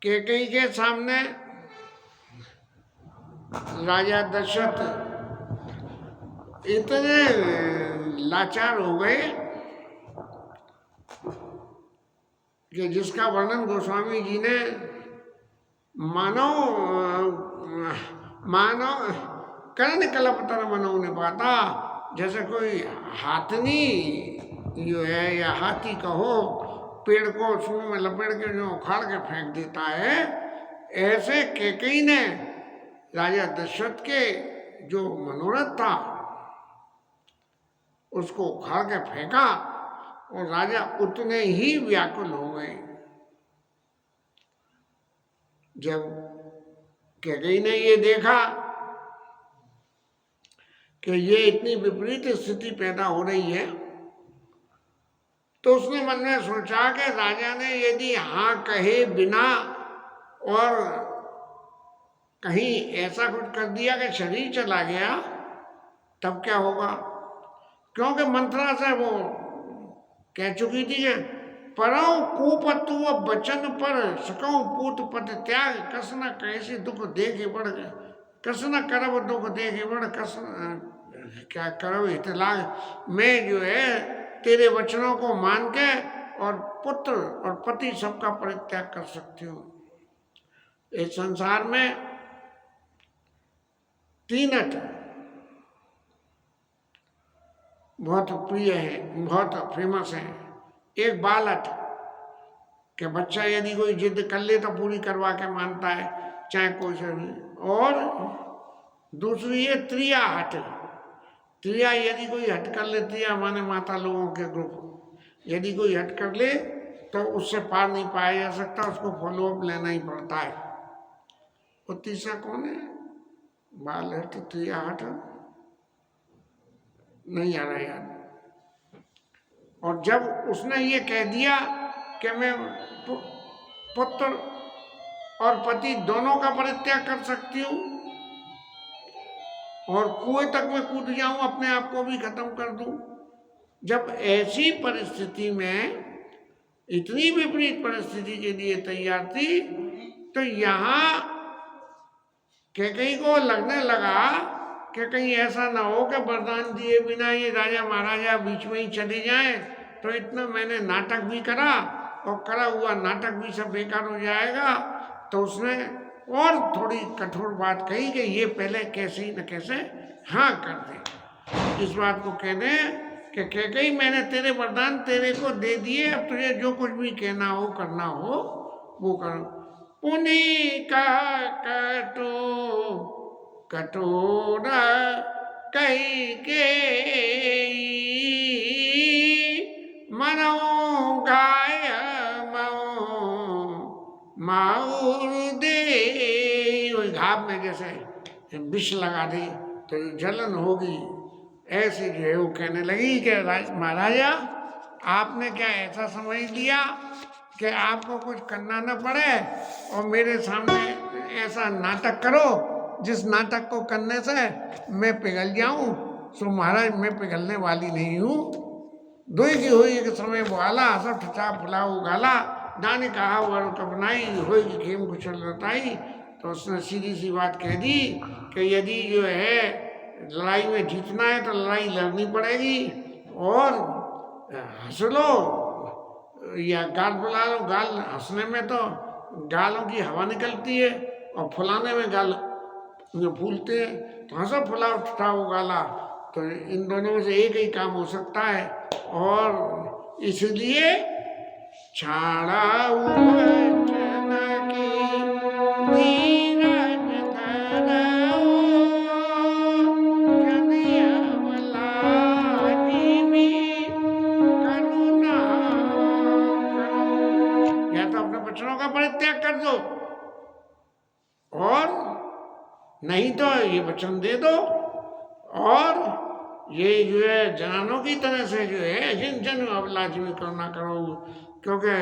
कैकेयी के सामने राजा दशरथ इतने लाचार हो गए कि जिसका वर्णन गोस्वामी जी ने मानो मानो कर्ण कलपतर मनो ने पाता, जैसे कोई हाथनी जो है या हाथी कहो पेड़ को सूंड में लपेट के जो उखाड़ के फेंक देता है, ऐसे कैकेयी ने राजा दशरथ के जो मनोरथ था उसको उखाड़ के फेंका और राजा उतने ही व्याकुल हो गए। जब कैकेयी ने ये देखा कि ये इतनी विपरीत स्थिति पैदा हो रही है, तो उसने मन में सोचा कि राजा ने यदि हाँ कहे बिना और कहीं ऐसा कुछ कर दिया कि शरीर चला गया, तब क्या होगा? क्योंकि मंत्रा से वो कह चुकी थी कि परौ कुपतु बचन पर सकौ पूत पत त्याग, कस न कैसे दुख देखे बढ़ गए, कस न करब दुख देखे बढ़, कस क्या करब हित लाग। मैं जो है तेरे वचनों को मान के और पुत्र और पति सबका परित्याग कर सकती हूँ। इस संसार में तीन अट बहुत प्रिय है, बहुत फेमस है। एक बाल अट कि बच्चा यदि कोई जिद कर ले तो पूरी करवा के मानता है, चाहे कोई से भी। और दूसरी है त्रिया हट। त्रिया यदि कोई हट कर ले, त्रिया माने माता लोगों के ग्रुप, यदि कोई हट कर ले तो उससे पार नहीं पाया जा सकता, उसको फॉलोअप लेना ही पड़ता है। वो तीसरा कौन है? बाल हट, त्रिया हट, नहीं आ रहा याद। और जब उसने ये कह दिया कि मैं पुत्र और पति दोनों का परित्याग कर सकती हूँ और कुएं तक मैं कूद जाऊं, अपने आप को भी खत्म कर दूं, जब ऐसी परिस्थिति में इतनी विपरीत परिस्थिति के लिए तैयार थी, तो यहाँ कैकेयी को लगने लगा कि कहीं ऐसा ना हो कि वरदान दिए बिना ये राजा महाराजा बीच में ही चले जाएं, तो इतना मैंने नाटक भी करा और करा हुआ नाटक भी सब बेकार हो जाएगा। तो उसने और थोड़ी कठोर बात कही कि ये पहले कैसे ही न कैसे हाँ कर दे। इस बात को कह दें कि कैकेयी मैंने तेरे वरदान तेरे को दे दिए, अब तुझे जो कुछ भी कहना हो करना हो वो करो। पुनि कहा कटो कटोरा कैकेयी, मनो गाय माउर दे। घाव में जैसे विष लगा दी तो जलन होगी, ऐसे जो है वो कहने लगी कि महाराजा आपने क्या ऐसा समझ लिया कि आपको कुछ करना न पड़े और मेरे सामने ऐसा नाटक करो जिस नाटक को करने से मैं पिघल जाऊं। सो महाराज मैं पिघलने वाली नहीं हूँ। दुई की हुई एक समय बोला, सब ठचा फुलाऊ गाला, दाने कहा वर कपनाई हुई की खेम कुचल रताई। तो उसने सीधी सी बात कह दी कि यदि जो है लड़ाई में जीतना है तो लड़ाई लड़नी पड़ेगी, और हंस लो या गाल फुला लो। गाल हंसने में तो गालों की हवा निकलती है और फुलाने में गाल जो फूलते हैं, तो हंसो फुलाओ ठठाओ गाला। तो इन दोनों में से एक ही काम हो सकता है, और इसलिए छाड़ा का परित्याग कर दो, और नहीं तो ये वचन दे दो, और ये जो है जनानों की तरह से जो है जिन जन अभिलाष में करना करो। क्योंकि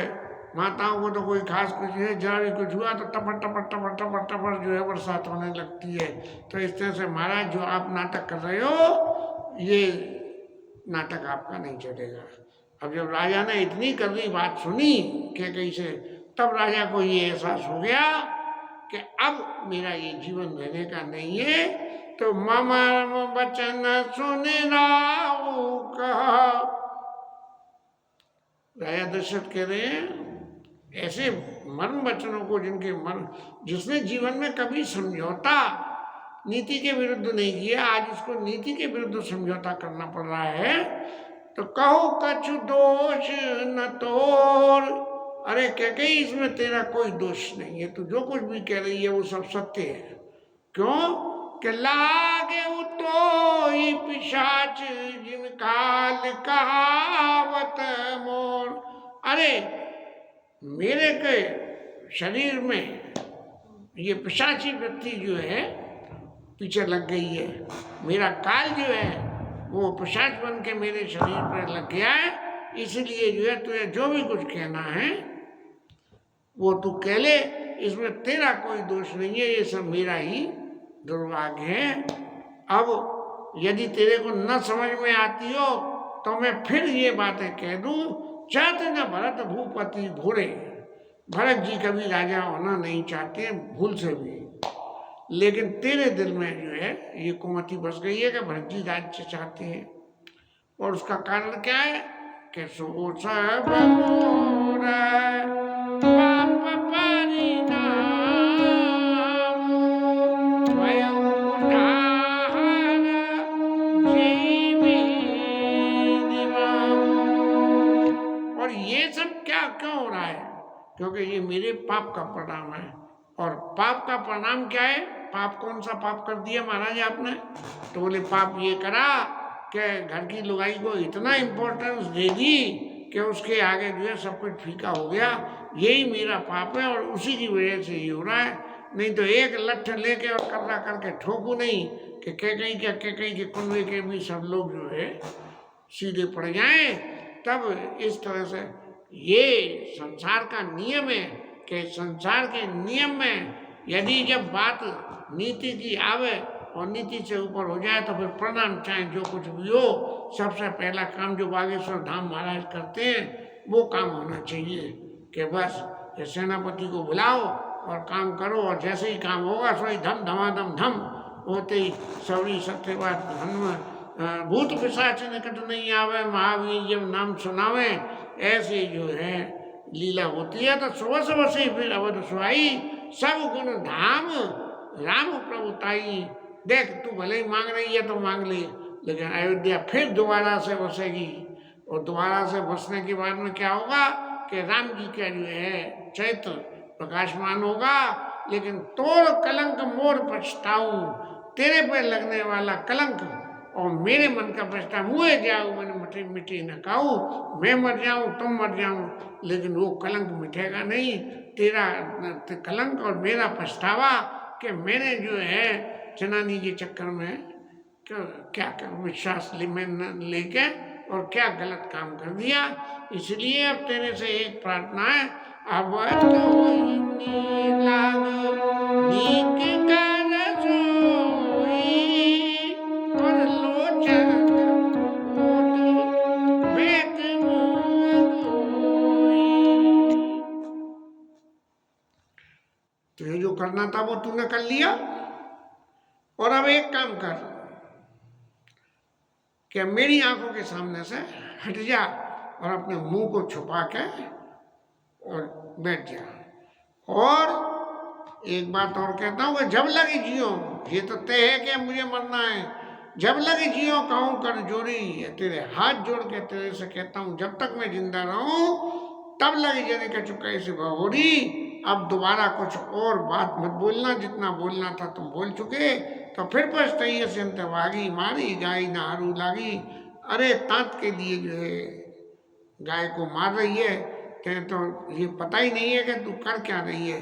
माताओं को तो कोई खास कुछ है, जरा भी कुछ हुआ तो टपर टपर टपर टपर टपर जो है बरसात होने लगती है। तो इस तरह से महाराज जो आप नाटक कर रहे हो, ये नाटक आपका नहीं चलेगा। अब जब राजा ने इतनी कड़वी बात सुनी कैकेयी से, तब राजा को ये एहसास हो गया कि अब मेरा ये जीवन रहने का नहीं है। तो ममर्म वचन सुन राऊ कहा, राजा दशरथ कह रहे हैं ऐसे मर्म वचनों को जिसने जीवन में कभी समझौता नीति के विरुद्ध नहीं किया, आज उसको नीति के विरुद्ध समझौता करना पड़ रहा है। तो कहो कछु दोष न तोर, अरे कैकेयी इसमें तेरा कोई दोष नहीं है, तू जो कुछ भी कह रही है वो सब सत्य है। क्यों कि लागे तो ही पिशाच जिन काल कहावत मोर, अरे मेरे के शरीर में ये पिशाची वृत्ति जो है पीछे लग गई है, मेरा काल जो है वो पिशाच बन के मेरे शरीर पर लग गया है, इसलिए जो है तुझे जो भी कुछ कहना है वो तू कह ले, इसमें तेरा कोई दोष नहीं है, ये सब मेरा ही दुर्भाग्य है। अब यदि तेरे को न समझ में आती हो तो मैं फिर ये बातें कह दूं, चाहते न भरत भूपति भूरे, भरत जी कभी राजा होना नहीं चाहते भूल से भी, लेकिन तेरे दिल में जो है ये कुमति बस गई है कि भरत जी राज्य चाहते हैं। और उसका कारण क्या है कि सो सब और ये सब क्या क्यों हो रहा है, क्योंकि ये मेरे पाप का परिणाम है। और पाप का परिणाम क्या है, पाप कौन सा पाप कर दिया महाराज आपने, तो बोले पाप ये करा कि घर की लुगाई को इतना इम्पोर्टेंस दे दी कि उसके आगे जो है सब कुछ फीका हो गया, यही मेरा पाप है और उसी की वजह से ये हो रहा है। नहीं तो एक लठ लेके और कर्रा करके ठोकू नहीं कि कहीं के कुनवे के भी सब लोग जो है सीधे पड़ जाएं। तब इस तरह से ये संसार का नियम है कि संसार के नियम में यदि जब बात नीति की आवे और नीति से ऊपर हो जाए तो फिर प्रणाम चाहे जो कुछ भी हो, सबसे पहला काम जो बागेश्वर धाम महाराज करते हैं वो काम होना चाहिए कि बस सेनापति को बुलाओ और काम करो, और जैसे ही काम होगा सोई धम धमाधम धम होते ही सवरी सत्यवाद धन भूत पिशाच निकट नहीं आवे, महावीर जब नाम सुनावे, ऐसे जो है लीला होती है। तो सुबह सुबह से फिर अवध सुहाई सब गुण धाम राम प्रभुताई, देख तू भले ही मांग रही है तो मांग ले, लेकिन अयोध्या फिर दोबारा से बसेगी। और दोबारा से बसने के बाद में क्या होगा कि राम जी का जो है चैत्र प्रकाशमान होगा, लेकिन तोड़ कलंक मोर पछताऊं, तेरे पे लगने वाला कलंक और मेरे मन का पछता मुए जाऊं मैंने मिटी मिटी न खाऊं, मैं मर जाऊं तुम मर जाऊं, लेकिन वो कलंक मिटेगा नहीं, तेरा कलंक और मेरा पछतावा कि मैंने जो है जनानी के चक्कर में क्या विश्वास लेके और क्या गलत काम कर दिया। इसलिए अब तेरे से एक प्रार्थना है, अब तो तुझे जो करना था वो तूने कर लिया, और अब एक काम कर कि मेरी आंखों के सामने से हट जा और अपने मुंह को छुपा के और बैठ जा। और एक बात और कहता हूँ कि जब लगे जियो, ये तो तय है कि मुझे मरना है, जब लगे जियो कहूँ कर जोड़ी, तेरे हाथ जोड़ के तेरे से कहता हूँ जब तक मैं जिंदा रहूं तब लगे जाने का चुका इसे बहुरी। अब दोबारा कुछ और बात मत बोलना, जितना बोलना था तुम बोल चुके, तो फिर पछताइए से अंत वागी मारी गाय नारू लागी। अरे तात के लिए जो है गाय को मार रही है, तेरे तो ये पता ही नहीं है कि तू कर क्या रही है।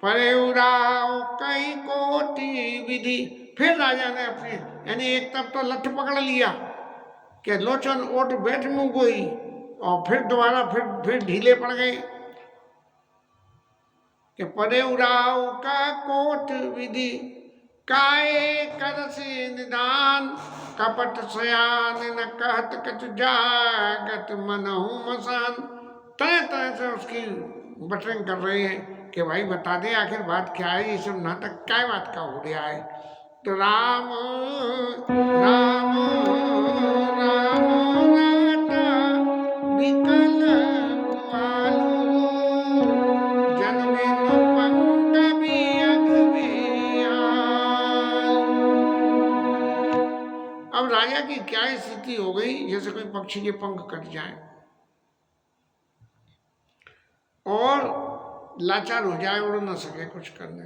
परे उड़ाओ कई कोटि विधि, फिर राजा ने अपने यानी एक तब तो लठ पकड़ लिया कि लोचन ओट बैठ मुँह गोई, और फिर दोबारा फिर ढीले पड़ गए कि परे उड़ाओ का कोट विधि काये कर से निदान, कपट सयान न कहत कछ जागत मनहु मसान। तरह तरह से उसकी बटरिंग कर रहे हैं कि भाई बता दे आखिर बात क्या है, ये सब नाटक क्या बात का हो गया है। तो राम राम राम राता विकल आलू जन बिनु पंग बियग बियाल। अब राजा की क्या स्थिति हो गई, जैसे कोई पक्षी के पंख कट जाए और लाचार हो जाए, उड़ न सके कुछ करने।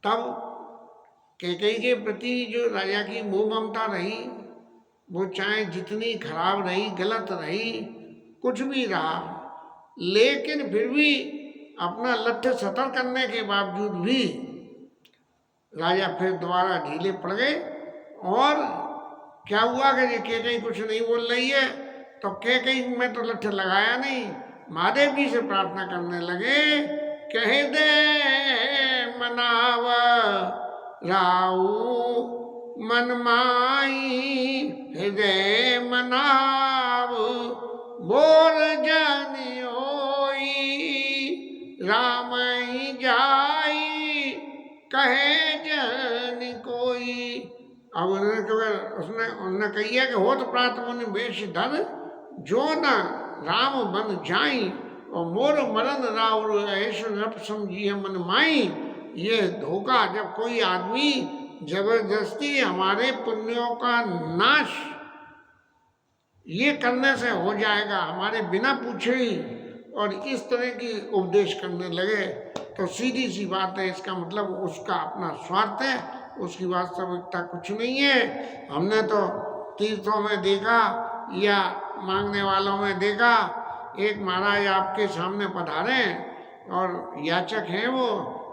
तब कैकेयी के प्रति जो राजा की मोह ममता रही, वो चाहे जितनी खराब रही, गलत रही, कुछ भी रहा, लेकिन फिर भी अपना लक्ष्य सतर करने के बावजूद भी राजा फिर दोबारा ढीले पड़ गए। और क्या हुआ कि कैकेयी कुछ नहीं बोल रही है, तो कैकेयी में तो लक्ष्य लगाया नहीं, महादेव जी से प्रार्थना करने लगे, कह दे मनाव राऊ मन माई, हृदय मनाव बोर जन होई, राम जाई कहे जन कोई। अब उन्होंने कही है कि होत प्रात मुनि बेश धन, जो न राम बन जाई, और मोर मरण राव ऐश नप समझिए मन माई। ये धोखा, जब कोई आदमी जबरदस्ती हमारे पुण्यों का नाश ये करने से हो जाएगा हमारे बिना पूछे ही, और इस तरह की उपदेश करने लगे, तो सीधी सी बात है, इसका मतलब उसका अपना स्वार्थ है, उसकी वास्तविकता कुछ नहीं है। हमने तो तीर्थों में देखा या मांगने वालों में देखा, एक महाराज आपके सामने पधारे और याचक हैं वो,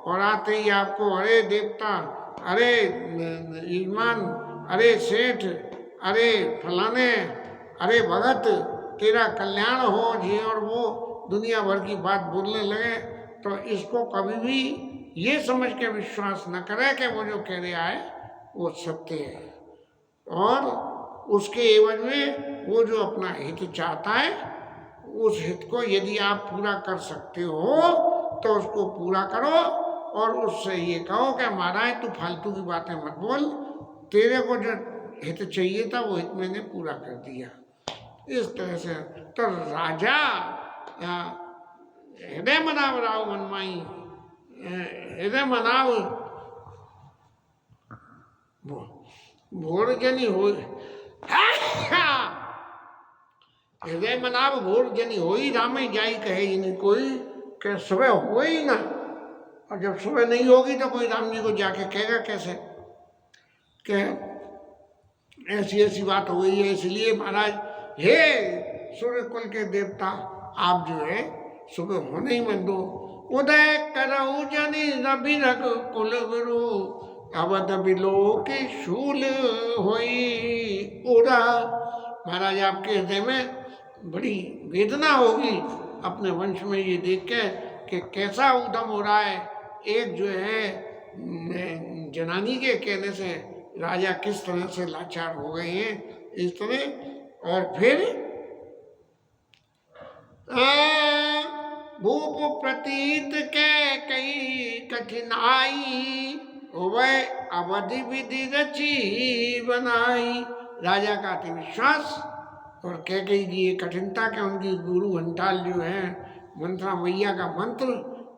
और आते ही आपको अरे देवता, अरे ईमान, अरे सेठ, अरे फलाने, अरे भगत, तेरा कल्याण हो जी, और वो दुनिया भर की बात बोलने लगे। तो इसको कभी भी ये समझ के विश्वास न करे कि वो जो कह रहा है वो सत्य है, और उसके एवज में वो जो अपना हित चाहता है, उस हित को यदि आप पूरा कर सकते हो तो उसको पूरा करो, और उससे ये कहो कि महाराज तू फालतू की बातें मत बोल, तेरे को जो हित चाहिए था वो हित मैंने पूरा कर दिया। इस तरह से तो राजा हृदय मनाव राव मनमाई, हृदय मनाव भोर जनी हो, हृदय मनाव भोर जनी हो ही, राम जाई कहे ही नहीं कोई, कि सुबह हो ही ना, और जब सुबह नहीं होगी तो कोई राम जी को जाके कहेगा कैसे कि ऐसी ऐसी बात हो गई है। इसलिए महाराज, हे सूर्य कुल के देवता, आप जो है सुबह होने ही मत दो। उदय करऊ जनि रवि रग कुल गुरु, अवध बिलो के शूल होई उड़ा। महाराज आपके हृदय में बड़ी वेदना होगी अपने वंश में ये देख के कि कैसा उद्यम हो रहा है। एक जो है जनानी के कहने से राजा किस तरह से लाचार हो गए हैं, इस तरह। और फिर भूप प्रतीत के कई कठिनाई, वह अवधि विधि रची बनाई। राजा का अति विश्वास और कैकेयी की ये कठिनता के उनकी गुरु घंटाल जो है मंत्रा मैया का मंत्र,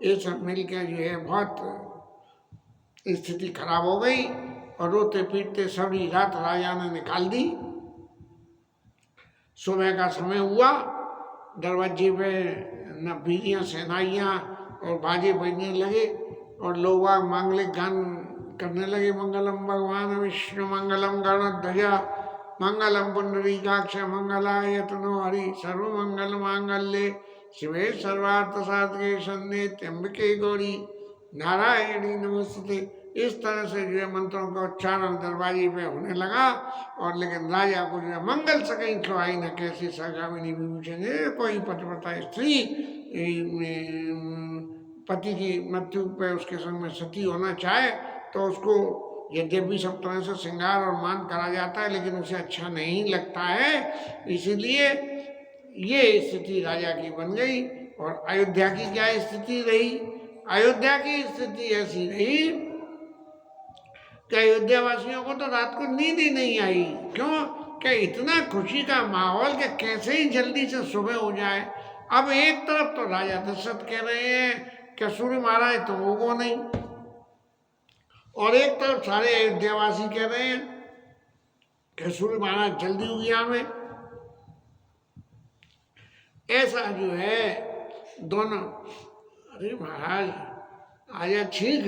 ये सब मिलकर जो है बहुत स्थिति खराब हो गई, और रोते पीटते सभी रात राजा ने निकाल दी। सुबह का समय हुआ, दरवाजे पे न बीरियाँ सेनाइयाँ और बाजे बजने लगे, और लोग मांगलिक गान करने लगे, मंगलम भगवान विष्णु मंगलम गणध्वजा मंगलम पुंडरीकाक्ष मंगलाय तनो हरि सर्वमंगल मांगल्ये शिवे सर्वार्थ साधके शरण्ये त्र्यंबके गौरी नारायणी नमस्ते। इस तरह से जो है मंत्रों का उच्चारण दरवाजे पे होने लगा। और लेकिन राजा को जो है मंगल सकई खवाई न कैसी सगामिनी विभूषण, कोई पतिव्रता स्त्री पति की मृत्यु पे उसके संग में सती होना चाहे तो उसको यद्यपि सब तरह से श्रृंगार और मान करा जाता है, लेकिन उसे अच्छा नहीं लगता है। इसीलिए ये स्थिति राजा की बन गई। और अयोध्या की क्या स्थिति रही? अयोध्या की स्थिति ऐसी रही कि अयोध्या वासियों को तो रात को नींद ही नहीं आई। क्यों? कि इतना खुशी का माहौल कि कैसे ही जल्दी से सुबह हो जाए। अब एक तरफ तो राजा दशरथ कह रहे हैं कि सूर्य महाराज तुम उगो नहीं, और एक तरफ सारे अयोध्यावासी कह रहे हैं कि सूर्य महाराज जल्दी उगिया में। ऐसा जो है दोनों, अरे महाराज आजा ठीक,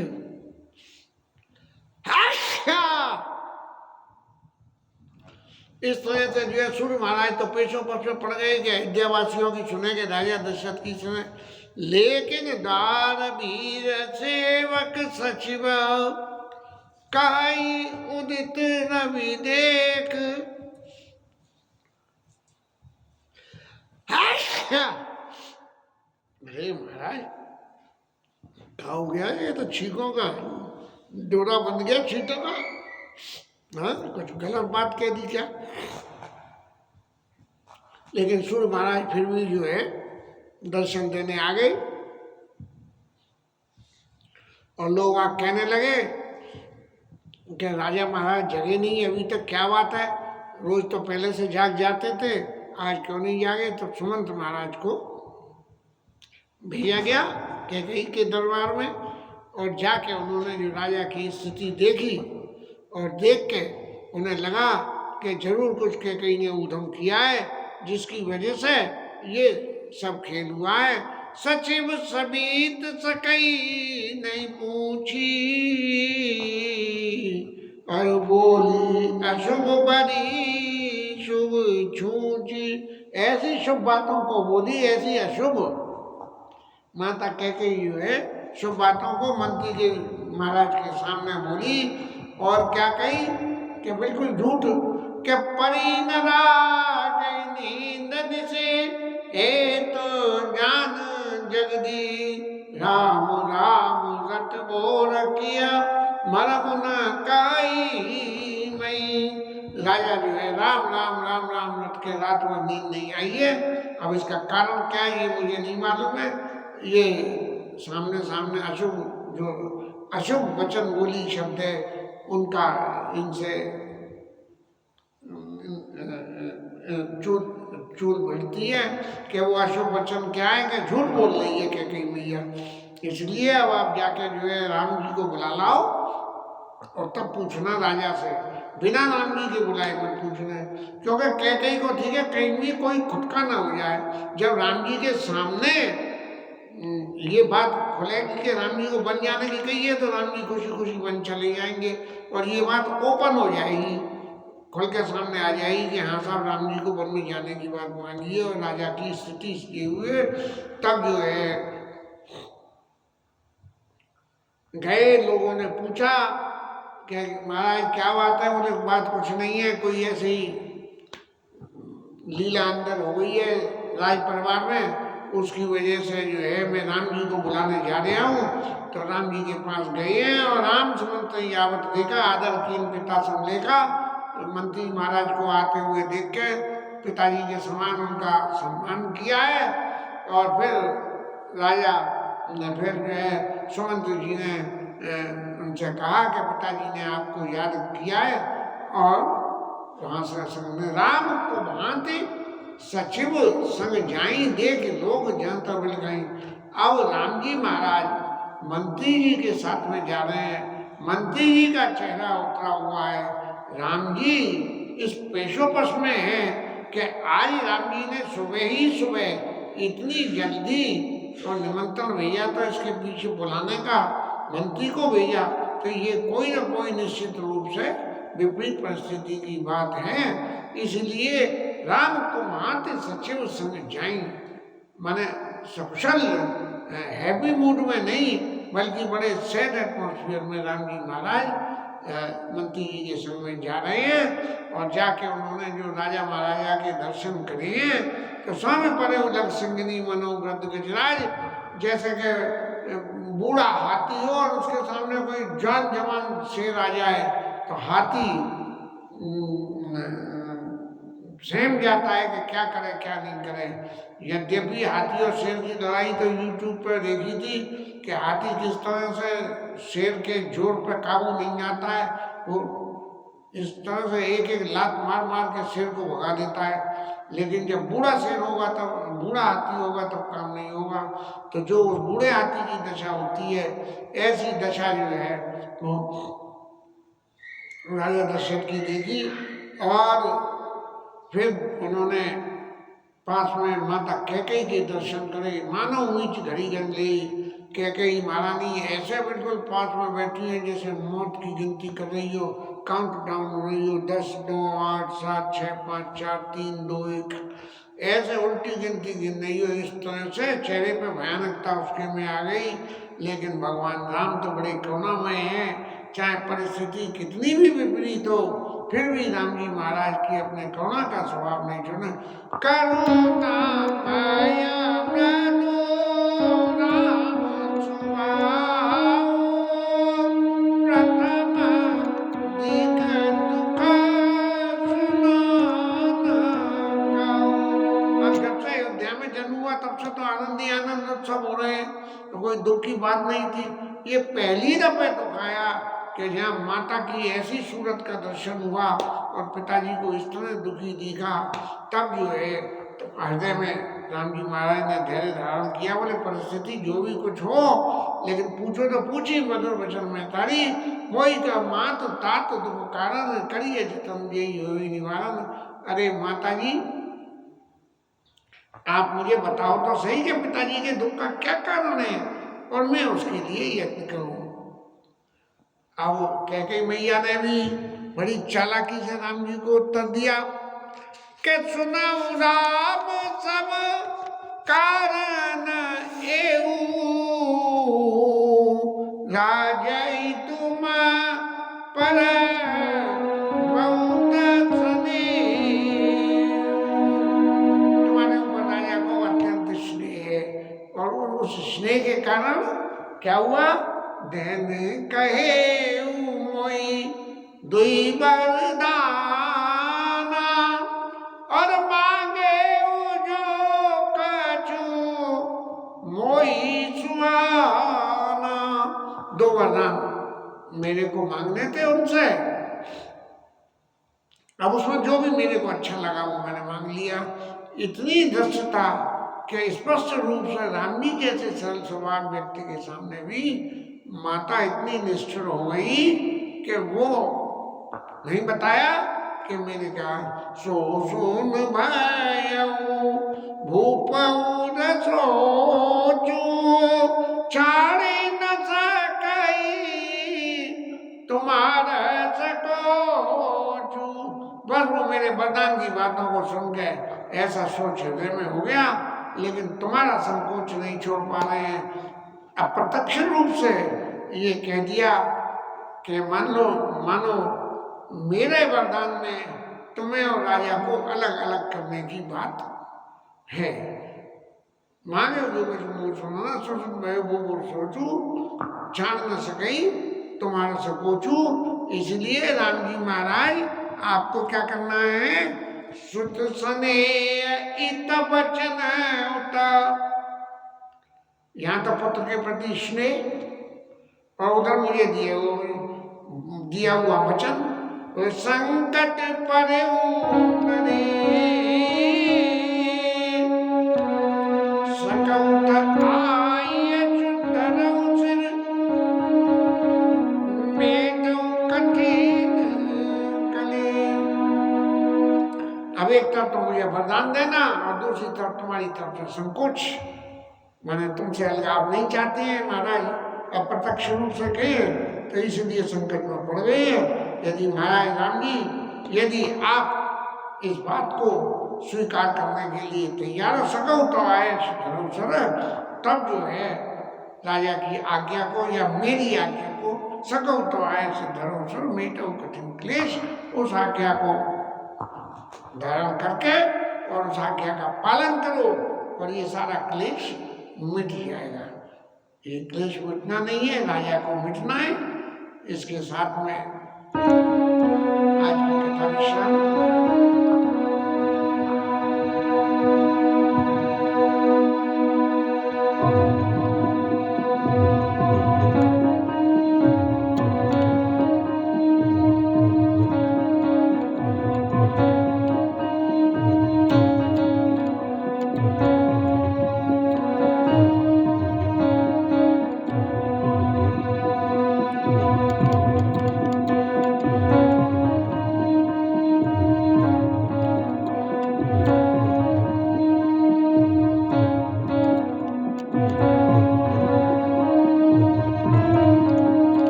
इस तरह से जो है सूर्य महाराज तो पेशों पर में पड़ गए कि अयोध्यावासियों की सुनेंगे राजा दशरथ की सुने। लेकिन दार वीर सेवक सचिव कही उदित रवि देख। अरे महाराज क्या हो गया? ये तो छींकों का डोरा बन गया छींटों का। हाँ, कुछ गलत बात कह दी क्या? लेकिन सूर्य महाराज फिर भी जो है दर्शन देने आ गए, और लोग आप कहने लगे कि राजा महाराज जगे नहीं अभी तक, क्या बात है? रोज तो पहले से जाग जाते थे, आज क्यों नहीं जागे? तो सुमंत महाराज को भेजा गया कैकेयी के दरबार में, और जाके उन्होंने जो राजा की स्थिति देखी, और देख के उन्हें लगा कि जरूर कुछ कैकेयी ने उधम किया है, जिसकी वजह से ये सब खेल हुआ है। सचिव सबीत सकई नहीं पूछी, और बोली अशुभ बड़ी शुभ छूची। ऐसी शुभ बातों को बोली, ऐसी अशुभ माता कैकेयी जो है शुभ बातों को मंत्री के महाराज के सामने बोली, और क्या कही कि बिल्कुल झूठ, कि परी न राज नींद से ए तो जान जगदी, राम राम रट बोर किया मरम न काई मई। राजा जो है राम राम राम राम रट के रात में नींद नहीं आई है। अब इसका कारण क्या है ये मुझे नहीं मालूम है। ये सामने सामने अशुभ जो अशुभ वचन बोली शब्द है उनका इनसे चूल बढ़ती है कि वो अशुभ वचन क्या है कि झूठ बोल रही है कैकेयी मैया। इसलिए अब आप जाके जो है राम जी को बुला लाओ, और तब पूछना राजा से, बिना राम जी के बुलाए मत पूछना, क्योंकि कैकेयी को ठीक है कहीं भी कोई खुटका ना हो जाए। जब राम जी के सामने ये बात खुलेगी कि राम जी को बन जाने की कही है, तो राम जी खुशी खुशी बन चले जाएंगे, और ये बात ओपन हो जाएगी, खुल के सामने आ जाएगी कि हाँ साहब राम जी को वन में जाने की बात मांगी है, और राजा की स्थिति इसके हुए। तब जो है गए लोगों ने पूछा कि महाराज क्या बात है? बोले बात कुछ नहीं है, कोई ऐसे ही लीला अंदर हो गई है राज परिवार में, उसकी वजह से जो है मैं राम जी को बुलाने जा रहा हूँ। तो राम जी के पास गए हैं, और राम सुमंत यावत देखा आदर कीन पिता सब लेखा। मंत्री महाराज को आते हुए देख के पिताजी के समान उनका सम्मान किया है, और फिर राजा ने फिर जो है सुमंत जी ने उनसे कहा कि पिताजी ने आपको याद किया है, और वहाँ से राम को भांति सचिव संग जाई देख लोग जनता मिल गई। अब राम जी महाराज मंत्री जी के साथ में जा रहे हैं, मंत्री जी का चेहरा उतरा हुआ है, राम जी इस पेशोपस में है कि आज राम जी ने सुबह ही सुबह इतनी जल्दी और निमंत्रण भेजा, तो इसके पीछे बुलाने का मंत्री को भेजा, तो ये कोई ना कोई निश्चित रूप से विपरीत परिस्थिति की बात है। इसलिए राम को माते सचिव संग जाई, माने सकुशल हैप्पी मूड में नहीं बल्कि बड़े सैड एटमॉस्फेयर में राम जी महाराज मंत्री जी के संग में जा रहे हैं। और जाके उन्होंने जो राजा महाराजा के दर्शन करे हैं, तो स्वामी परे उलग सिंगनी मनोवृद्ध गजराज, जैसे कि बूढ़ा हाथी हो और उसके सामने कोई जान जवान शेर आ जाए, तो हाथी सहम जाता है कि क्या करे क्या नहीं करे। यद्यपि हाथी और शेर की लड़ाई तो यूट्यूब पर देखी थी कि हाथी किस तरह से शेर के जोर पर काबू नहीं आता है, वो इस तरह से एक एक लात मार मार के शेर को भगा देता है। लेकिन जब बूढ़ा शेर होगा तब, बूढ़ा हाथी होगा तब काम नहीं होगा। तो जो उस बूढ़े हाथी की दशा होती है, ऐसी दशा जो है वो राजा दशरथ की देखी। और फिर उन्होंने पास में माता कैकेयी के दर्शन करे। मानो ऊंच घड़ी गन ले, कैकेयी महारानी ऐसे बिल्कुल पास में बैठी है जैसे मौत की गिनती कर रही हो, काउंट डाउन हो रही हो, 10 9 8 7 6 5 4 3 2 1, ऐसे उल्टी गिनती गिन रही हो। इस तरह से चेहरे पे भयानकता उसके में आ गई। लेकिन भगवान राम तो बड़े करुणामय हैं, चाहे परिस्थिति कितनी भी विपरीत हो, फिर भी राम जी महाराज की अपने करुणा का स्वभाव नहीं छोड़ा। करुणा माया मृदु राम स्वभाव, प्रथम दिख दुख सुनाना गाओ। अब जब से अयोध्या में जन्म हुआ तब से तो आनंद ही आनंद उत्सव हो रहे हैं, तो कोई दुख की बात नहीं थी। ये पहली दफे दुख आया कि जहाँ माता की ऐसी सूरत का दर्शन हुआ और पिताजी को इस तरह दुखी दिखा, तब जो है तो हृदय में राम जी महाराज ने धैर्य धारण किया। बोले परिस्थिति जो भी कुछ हो, लेकिन पूछो तो पूछी मधुर वचन में तारी, मोई का मात तात दुख कारण करिए जितम यही हो निवारण। अरे माता जी, आप मुझे बताओ तो सही कि पिताजी के दुख का क्या कारण है, और मैं उसके लिए यत्न करूं। अब कैकेयी मैया ने भी बड़ी चालाकी से राम जी को उत्तर दिया कि सुनाऊं राम सब कारण एऊ, राजई तुम पर बहुत स्नेह। तुम्हारे ऊपर राजा को अत्यंत स्नेह है, और उस स्नेह के कारण क्या हुआ, देन कहे मोई दुई वरदाना, और मांगे जो कछु मोई सुहाना। 2 वरदान मेरे को मांगने थे उनसे, अब उसमें जो भी मेरे को अच्छा लगा वो मैंने मांग लिया। इतनी धृष्टता कि स्पष्ट रूप से राम जी जैसे सरल स्वभाव व्यक्ति के सामने भी माता इतनी निष्ठुर हो गई कि वो नहीं बताया कि मैंने कहा सो सुन भयऊ भूपऊ सोचू, छाड़े न सकई तुम्हारा सकोचू। बस वो मेरे वरदान की बातों को सुन के ऐसा सोच हृदय में हो गया, लेकिन तुम्हारा संकोच नहीं छोड़ पा रहे हैं। अप्रत्यक्ष रूप से ये कह दिया कि मानो मेरे वरदान में तुम्हें और राजा को अलग अलग करने की बात है। मांगे जो कुछ मुझ सुना सोच मैं वो बोल सोचू, जान न सकई तुम्हारा सकोचू। इसलिए राम जी महाराज आपको क्या करना है, सुत सने इत वचन उता, यहाँ तो पुत्र के प्रति स्नेह, और उधर मुझे दिया हुआ वचन, संकट पर सकौत आय धरऊ सिर, मेदऊ कठिन कले। अब एक तरफ तो मुझे वरदान देना और दूसरी तरफ तुम्हारी तरफ से संकोच, मैंने तुमसे अलगाव नहीं चाहते हैं महाराज, अप्रत्यक्ष रूप से कहे तो इसलिए संकट में पड़ गए हैं। यदि महाराज राम जी, यदि आप इस बात को स्वीकार करने के लिए तैयार हो सको तो आए सर, तब जो है राजा की आज्ञा को या मेरी आज्ञा को सको तो आए धरोसर मेटो कठिन क्लेश, उस आज्ञा को धारण करके और उस आज्ञा का पालन करो और ये सारा क्लेश मिट जाएगा। ये क्लेश मिटना नहीं है, राजा को मिटना है। इसके साथ में आज की कथा विश्राम।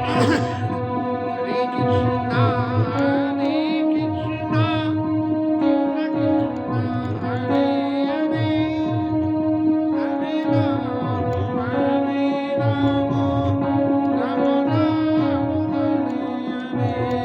Hare Krishna, Krishna Krishna, Hare Hare, Hare Rama, Rama Rama, Hare Hare.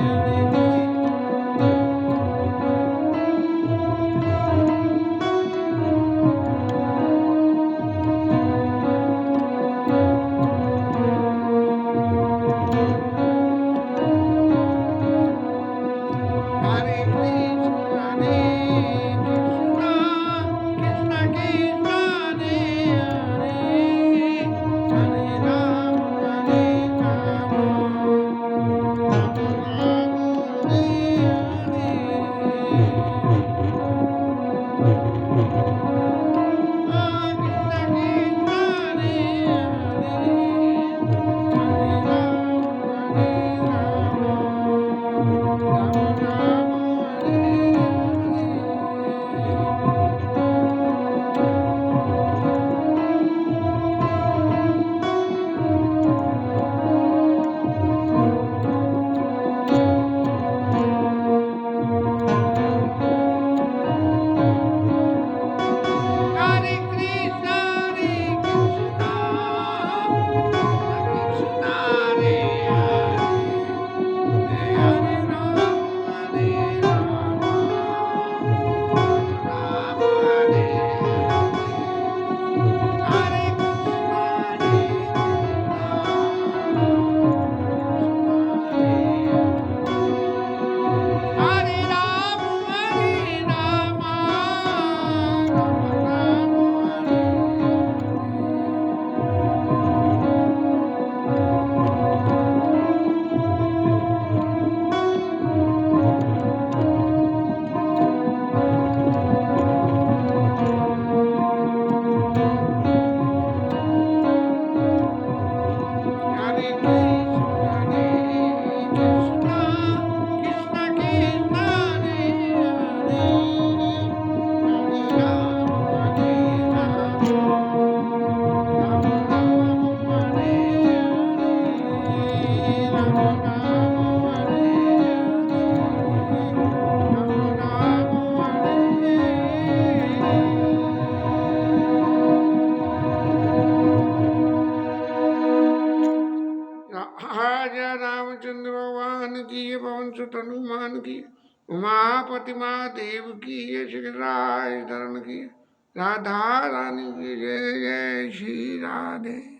Hare Krishna, Krishna Krishna, Hare Hare, Hare Rama, Rama Rama, Hare राजा रामचंद्र भगवान की, पवन सुत हनुमान की, उमापति महादेव की, श्री राय धरण की, राधा रानी की जय, जय श्री राधे।